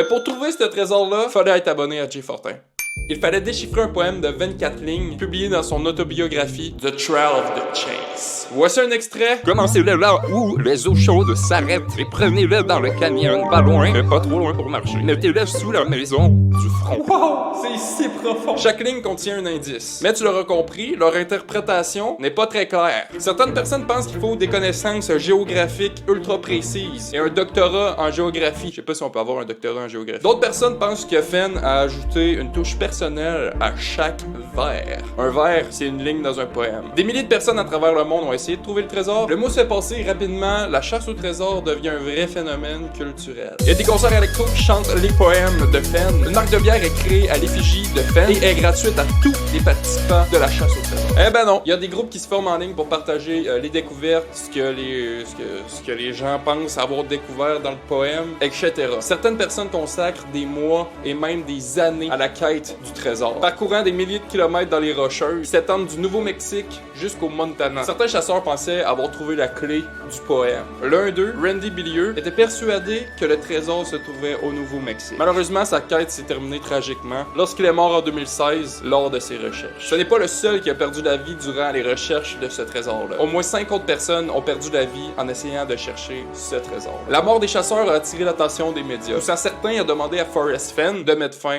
Mais pour trouver ce trésor-là, fallait être abonné à Jay Fortin. Il fallait déchiffrer un poème de 24 lignes publié dans son autobiographie The Trail of the Chase. Voici un extrait. Commencez-le là où les eaux chaudes s'arrêtent et prenez-le dans le canyon, pas loin, mais pas trop loin pour marcher. Mettez-le sous la maison du front. Wow, c'est si profond. Chaque ligne contient un indice. Mais tu l'auras compris, leur interprétation n'est pas très claire. Certaines personnes pensent qu'il faut des connaissances géographiques ultra précises et un doctorat en géographie. Je sais pas si on peut avoir un doctorat en géographie. D'autres personnes pensent que Fenn a ajouté une touche personnelle à chaque vers. Un vers, c'est une ligne dans un poème. Des milliers de personnes à travers le monde ont essayé de trouver le trésor. Le mot se fait passer rapidement, la chasse au trésor devient un vrai phénomène culturel. Il y a des concerts électro qui chantent les poèmes de Fenn. Une marque de bière est créée à l'effigie de Fenn et est gratuite à tous les participants de la chasse au trésor. Eh ben non, il y a des groupes qui se forment en ligne pour partager les découvertes, ce que les gens pensent avoir découvert dans le poème, etc. Certaines personnes consacrent des mois et même des années à la quête du trésor, parcourant des milliers de kilomètres dans les Rocheuses, qui s'étendent du Nouveau-Mexique jusqu'au Montana. Certains chasseurs pensaient avoir trouvé la clé du poème. L'un d'eux, Randy Bilieu, était persuadé que le trésor se trouvait au Nouveau-Mexique. Malheureusement, sa quête s'est terminée tragiquement lorsqu'il est mort en 2016 lors de ses recherches. Ce n'est pas le seul qui a perdu la vie durant les recherches de ce trésor-là. Au moins 5 autres personnes ont perdu la vie en essayant de chercher ce trésor. La mort des chasseurs a attiré l'attention des médias. Poussant certains à demander à Forrest Fenn de mettre fin